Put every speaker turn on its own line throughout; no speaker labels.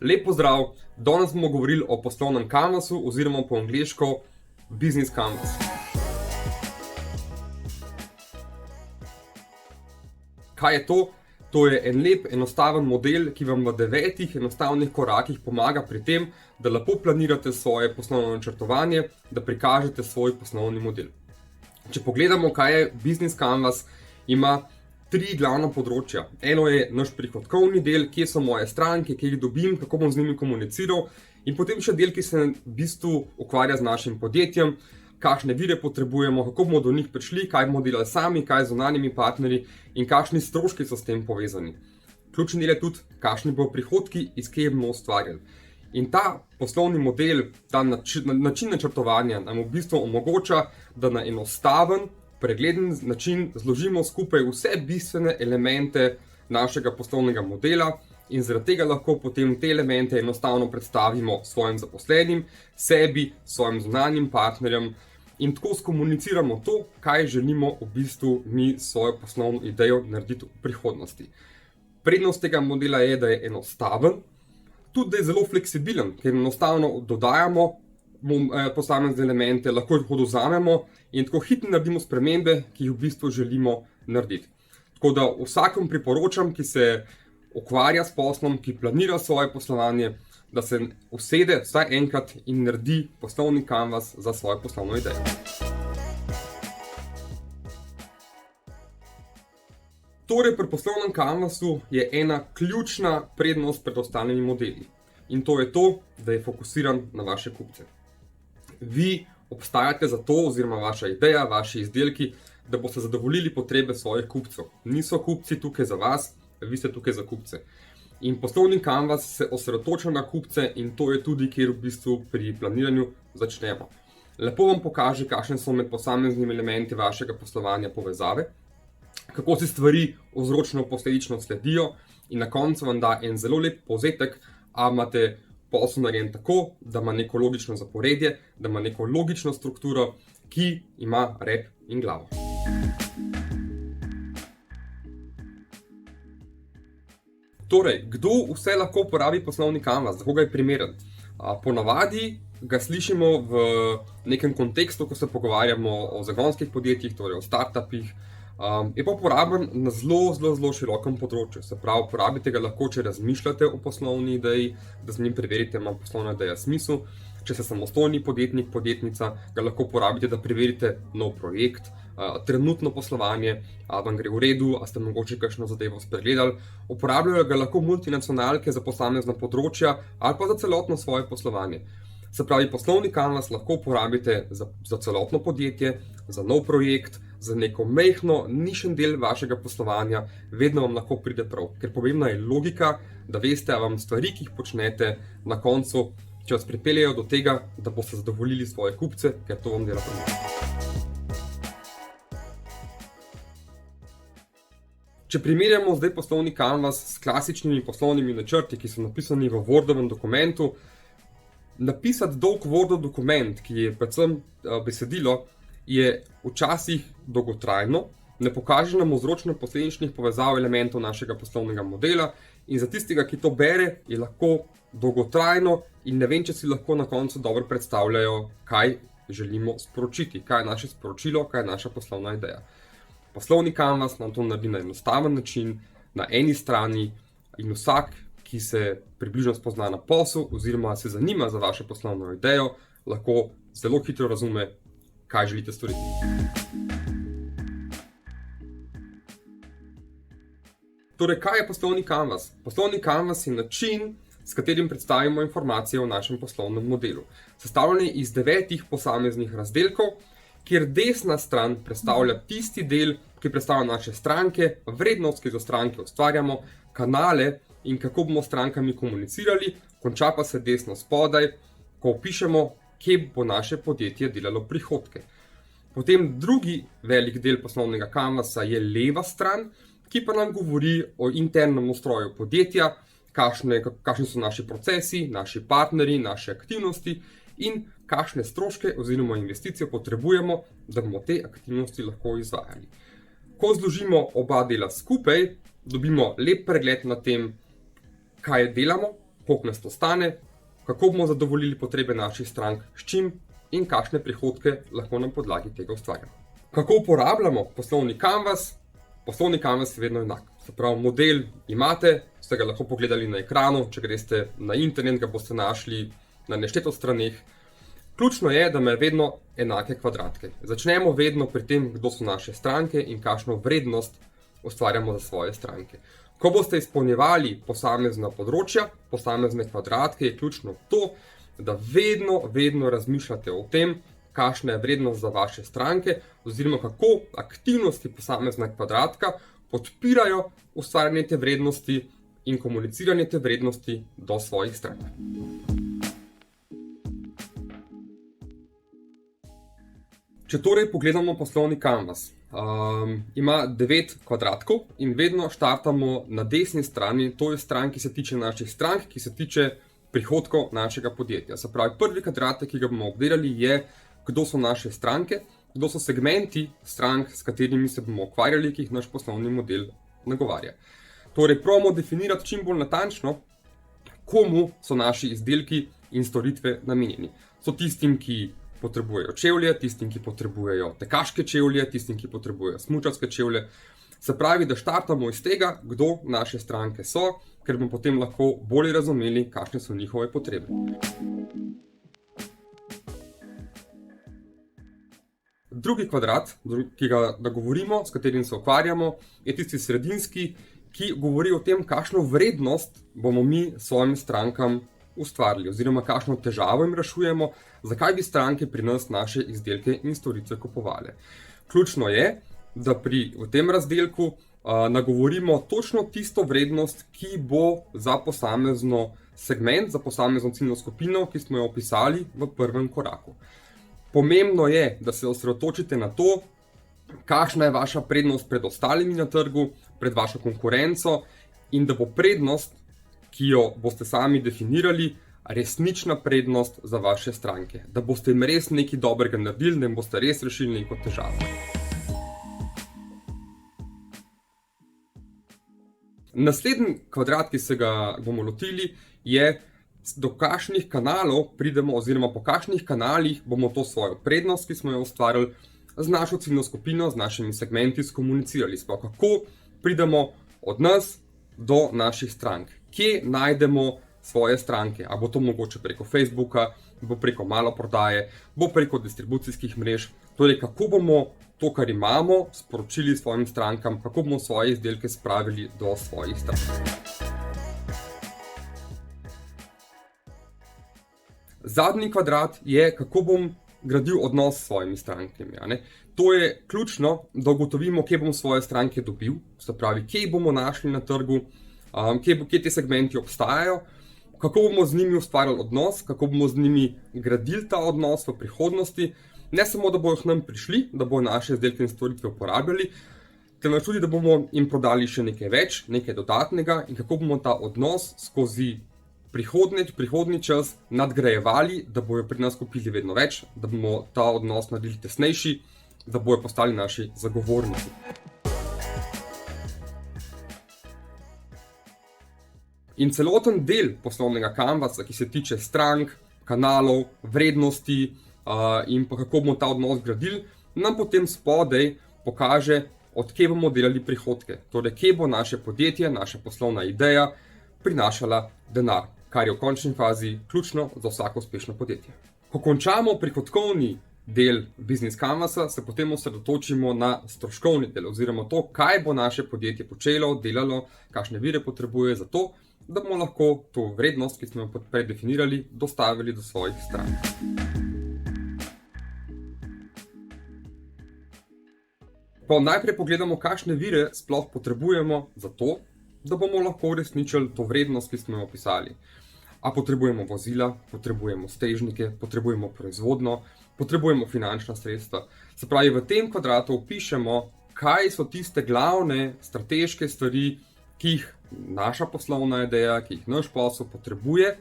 Lep pozdrav, danes bomo govorili o poslovnem canvasu oziroma po angleško Business Canvas. Kaj je to? To je en lep, enostaven model, ki vam v 9 enostavnih korakih pomaga pri tem, da lepo planirate svoje poslovno načrtovanje, da prikažete svoj poslovni model. Če pogledamo, kaj je Business Canvas, ima 3 glavna področja. Eno je naš prihodkovni del, kje so moje stranke, kje jih dobim, kako bom z njimi komuniciral, in potem še del, ki se v bistvu ukvarja z našim podjetjem, kakšne vire potrebujemo, kako bomo do njih prišli, kaj bomo delali sami, kaj z zunanjimi partnerji in kakšni stroški so s tem povezani. Ključni del je tudi, kakšni bodo prihodki, iz kje bomo ustvarjali. In ta poslovni model, ta način načrtovanja nam v bistvu omogoča, da na enostaven, pregleden način zložimo skupaj vse bistvene elemente našega poslovnega modela in zaradi tega lahko potem te elemente enostavno predstavimo svojim zaposlenim, sebi, svojim zunanjim partnerjem in tako skomuniciramo to, kaj želimo v bistvu mi svojo poslovno idejo narediti v prihodnosti. Prednost tega modela je, da je enostaven, tudi da je zelo fleksibilen, ker enostavno dodajamo posamezne elemente, lahko jih odvzamemo in tako hitro naredimo spremembe, ki jih v bistvu želimo narediti. Tako da vsakom priporočam, ki se ukvarja s poslom, ki planira svoje poslovanje, da se usede vsaj enkrat in naredi poslovni canvas za svojo poslovno idejo. Torej, pri poslovnem canvasu je ena ključna prednost pred ostalimi modeli. In to je to, da je fokusiran na vaše kupce. Vi obstajate za to, oziroma vaša ideja, vaši izdelki, da boste zadovoljili potrebe svojih kupcev. Niso kupci tukaj za vas, vi ste tukaj za kupce. In poslovni canvas se osredotoča na kupce in to je tudi, kjer v bistvu pri planiranju začnemo. Lepo vam pokaže, kakšne so med posameznimi elementi vašega poslovanja povezave, kako se stvari vzročno-posledično sledijo in na koncu vam da en zelo lep povzetek, a imate posel narejen tako, da ima neko logično zaporedje, da ima neko logično strukturo, ki ima rep in glavo. Torej, kdo vse lahko uporabi poslovni canvas, za koga je primeren? Ponavadi ga slišimo v nekem kontekstu, ko se pogovarjamo o zagonskih podjetjih, torej o startupih. Je pa uporaben na zelo širokem področju. Se pravi, uporabite ga lahko, če razmišljate o poslovni ideji, da z njim preverite, ima poslovna ideja smisel. Če ste samostojni podjetnik, podjetnica, ga lahko uporabite, da preverite nov projekt, trenutno poslovanje, ali vam gre v redu, ali ste mogoče kakšno zadevo spregledali. Uporabljajo ga lahko multinacionalke za posamezna področja ali pa za celotno svoje poslovanje. Se pravi, poslovni canvas lahko uporabite za celotno podjetje, za nov projekt, za neko majhno, nišen del vašega poslovanja, vedno vam lahko pride prav. Ker pomembna je logika, da veste, a vam stvari, ki jih počnete na koncu, če vas pripeljejo do tega, da boste zadovoljili svoje kupce, ker to vam dela pomoč. Če primerjamo zdaj poslovni canvas s klasičnimi poslovnimi načrti, ki so napisani v Wordovem dokumentu, napisati dolg Wordov dokument, ki je predvsem besedilo, je včasih dolgotrajno, ne pokaže nam vzročno-posledičnih povezav elementov našega poslovnega modela in za tistega, ki to bere, je lahko dolgotrajno in ne vem, če si lahko na koncu dobro predstavljajo, kaj želimo sporočiti, kaj je naše sporočilo, kaj je naša poslovna ideja. Poslovni canvas nam to naredi na enostaven način, na eni strani in vsak, ki se približno spozna na posel oziroma se zanima za vašo poslovno idejo, lahko zelo hitro razume, kaj želite storiti. Torej, kaj je poslovni canvas? Poslovni canvas je način, s katerim predstavimo informacije o našem poslovnem modelu. Sestavljen je iz 9 posameznih razdelkov, kjer desna stran predstavlja tisti del, ki predstavlja naše stranke, vrednost, ki za stranke ustvarjamo, kanale in kako bomo s strankami komunicirali, konča pa se desno spodaj, ko opišemo, kje bo naše podjetje delalo prihodke. Potem drugi velik del poslovnega canvasa je leva stran, ki pa nam govori o internem ustroju podjetja, kakšni so naši procesi, naši partnerji, naše aktivnosti in kakšne stroške oziroma investicije potrebujemo, da bomo te aktivnosti lahko izvajali. Ko zložimo oba dela skupaj, dobimo lep pregled na tem, kaj delamo, koliko nas to stane, kako bomo zadovoljili potrebe naših strank, s čim in kakšne prihodke lahko na podlagi tega ustvarjamo. Kako uporabljamo poslovni kanvas? Poslovni kanvas je vedno enak. Se pravi, model imate, ste ga lahko pogledali na ekranu, če greste na internet, ga boste našli na nešteto straneh. Ključno je, da ima vedno enake kvadratke. Začnemo vedno pri tem, kdo so naše stranke in kakšno vrednost ustvarjamo za svoje stranke. Ko boste izpolnjevali posamezna področja, posamezne kvadratke, je ključno to, da vedno razmišljate o tem, kakšna je vrednost za vaše stranke, oziroma kako aktivnosti posameznega kvadratka podpirajo ustvarjanje te vrednosti in komuniciranje te vrednosti do svojih strank. Če torej pogledamo poslovni kanvas, ima 9 kvadratkov in vedno štartamo na desni strani, to je stran, ki se tiče naših strank, ki se tiče prihodkov našega podjetja. Se pravi, prvi kvadratek, ki ga bomo obdelali, je, kdo so naše stranke, kdo so segmenti strank, s katerimi se bomo ukvarjali, ki jih naš poslovni model nagovarja. Torej, probamo definirati čim bolj natančno, komu so naši izdelki in storitve namenjeni. So tistim, ki potrebujejo čevlje, tistim, ki potrebujejo tekaške čevlje, tistim, ki potrebujejo smučarske čevlje. Se pravi, da štartamo iz tega, kdo naše stranke so, ker bomo potem lahko bolje razumeli, kakšne so njihove potrebe. Drugi kvadrat, ki ga govorimo, s katerim se ukvarjamo, je tisti sredinski, ki govori o tem, kakšno vrednost bomo mi svojim strankam ustvarili, oziroma kakšno težavo jim rešujemo, zakaj bi stranke pri nas naše izdelke in storitve kupovale. Ključno je, da v tem razdelku nagovorimo točno tisto vrednost, ki bo za posamezno segment, za posamezno ciljno skupino, ki smo jo opisali v prvem koraku. Pomembno je, da se osredotočite na to, kakšna je vaša prednost pred ostalimi na trgu, pred vašo konkurenco in da bo prednost, ki jo boste sami definirali, resnična prednost za vaše stranke. Da boste jim res nekaj dobrega naredili, da jim boste res rešili neko težavo. Naslednji kvadrat, ki se ga bomo lotili, je, do kakšnih kanalov pridemo, oziroma po kakšnih kanalih bomo to svojo prednost, ki smo jo ustvarili, z našo ciljno skupino, z našimi segmenti skomunicirali. Sploh kako pridemo od nas do naših strank. Kje najdemo svoje stranke? A bo to mogoče preko Facebooka, bo preko maloprodaje, bo preko distribucijskih mrež. Torej, kako bomo to, kar imamo, sporočili svojim strankam, kako bomo svoje izdelke spravili do svojih strank. Zadnji kvadrat je, kako bom gradil odnos s svojimi strankami. To je ključno, da ugotovimo, kje bom svoje stranke dobil, se pravi, kje bomo našli na trgu, kje te segmenti obstajajo, kako bomo z njimi ustvarjali odnos, kako bomo z njimi gradili ta odnos v prihodnosti, ne samo, da bojo k nam prišli, da bojo naše izdelke in storitve uporabljali, temveč tudi, da bomo jim prodali še nekaj več, nekaj dodatnega in kako bomo ta odnos skozi prihodnji čas nadgrajevali, da bojo pri nas kupili vedno več, da bomo ta odnos naredili tesnejši, da bojo postali naši zagovorniki. In celoten del poslovnega kanvasa, ki se tiče strank, kanalov, vrednosti in pa kako bomo ta odnos gradili, nam potem spodaj pokaže, od kje bomo delali prihodke. Torej, kje bo naše podjetje, naša poslovna ideja prinašala denar, kar je v končni fazi ključno za vsako uspešno podjetje. Ko končamo prihodkovni del Business Canvasa, se potem osredotočimo na stroškovni del, oziroma to, kaj bo naše podjetje počelo, delalo, kakšne vire potrebuje za to, da bomo lahko to vrednost, ki smo jo predefinirali, dostavili do svojih strank. Pa najprej pogledamo, kakšne vire sploh potrebujemo za to, da bomo lahko uresničili to vrednost, ki smo jo opisali. A potrebujemo vozila, potrebujemo strežnike, potrebujemo proizvodnjo, potrebujemo finančna sredstva. Se pravi, v tem kvadratu opišemo, kaj so tiste glavne strateške stvari, ki jih naša poslovna ideja, ki jih naš posel potrebuje,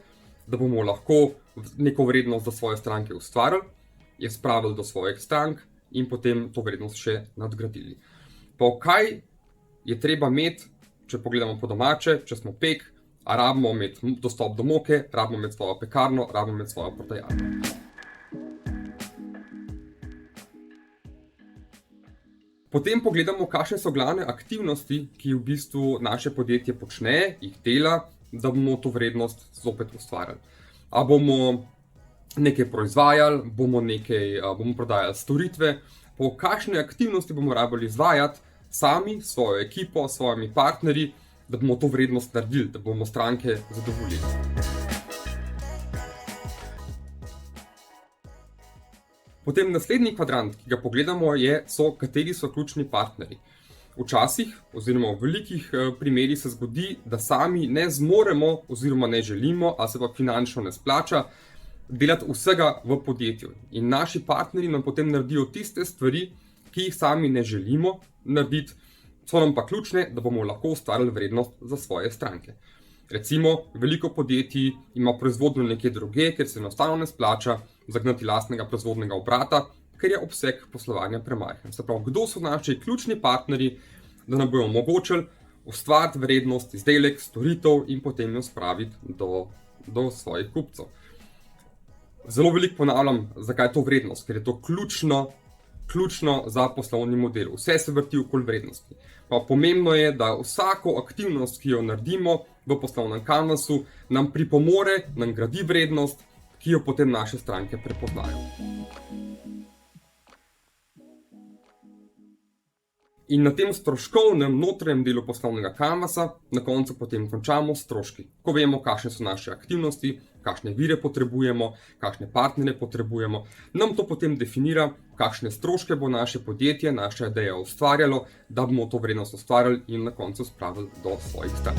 da bomo lahko neko vrednost za svoje stranke ustvarili, je spravili do svojih strank in potem to vrednost še nadgradili. Pa kaj je treba imeti, če pogledamo po domače, če smo pek, A rabimo imeti dostop do moke, rabimo imeti svojo pekarno, rabimo imeti svojo prodajalno. Potem pogledamo, kakšne so glavne aktivnosti, ki v bistvu naše podjetje počne, jih dela, da bomo to vrednost zopet ustvarjali. A bomo nekaj proizvajali, bomo prodajali storitve, po kakšne aktivnosti bomo rabili izvajati sami, svojo ekipo, s svojimi partnerji, da bomo to vrednost naredili, da bomo stranke zadovoljili. Potem naslednji kvadrant, ki ga pogledamo, kateri so ključni partnerji. Včasih, oziroma v velikih primerih se zgodi, da sami ne zmoremo oziroma ne želimo, ali se pa finančno ne splača, delati vsega v podjetju. In naši partnerji nam potem naredijo tiste stvari, ki jih sami ne želimo narediti, so nam pa ključne, da bomo lahko ustvarjali vrednost za svoje stranke. Recimo, veliko podjetij ima proizvodnjo nekje drugje, ker se enostavno ne splača zagnati lastnega proizvodnega obrata, ker je obseg poslovanja premajhen. Se pravi, kdo so naši ključni partnerji, da nam bodo omogočili ustvariti vrednost, izdelek, storitev in potem jo spraviti do svojih kupcev. Zelo veliko ponavljam, zakaj je to vrednost, ker je to ključno za poslovni model. Vse se vrti okoli vrednosti. Pa pomembno je, da vsako aktivnost, ki jo naredimo v poslovnem kanvasu, nam pripomore, nam gradi vrednost, ki jo potem naše stranke prepoznajo. In na tem stroškovnem notranjem delu poslovnega kanvasa na koncu potem končamo s stroški. Ko vemo, kakšne so naše aktivnosti, kakšne vire potrebujemo, kakšne partnere potrebujemo, nam to potem definira, kakšne stroške bo naše podjetje, naša ideja ustvarjalo, da bomo to vrednost ustvarjali in na koncu spravili do svojih strank.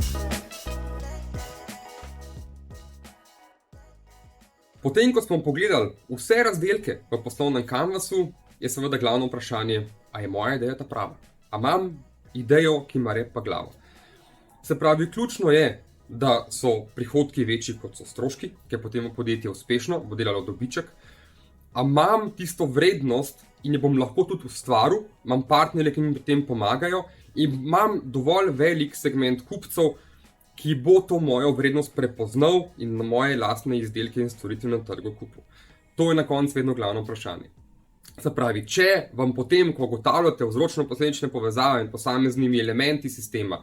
Potem, ko smo pogledali vse razdelke v poslovnem kanvasu, je seveda glavno vprašanje, a je moja ideja ta prava? A imam idejo, ki ima rep pa glavo? Se pravi, ključno je, da so prihodki večji kot so stroški, ker potem podjetje uspešno bo delalo dobiček. A imam tisto vrednost in jo bom lahko tudi ustvaril, imam partnerje, ki mi pri tem pomagajo in imam dovolj velik segment kupcev, ki bo to mojo vrednost prepoznal in na moje lastne izdelke in storitve na trgu kupil. To je na koncu vedno glavno vprašanje. Se pravi, če vam potem, ko ugotavljate vzročno-posledične povezave in posameznimi elementi sistema,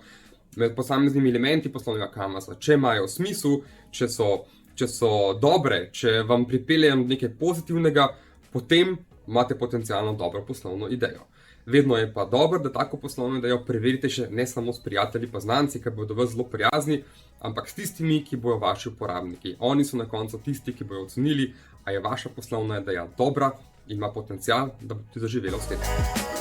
med posameznimi elementi poslovnega kanvasa, če imajo smisel, če so dobre, če vam pripeljejo nekaj pozitivnega, potem imate potencialno dobro poslovno idejo. Vedno je pa dobro, da tako poslovno idejo preverite še ne samo s prijatelji pa znanci, ki bodo vas zelo prijazni, ampak s tistimi, ki bodo vaši uporabniki. Oni so na koncu tisti, ki bodo ocenili, a je vaša poslovna ideja dobra in ima potencial, da bo tudi zaživela v svetu.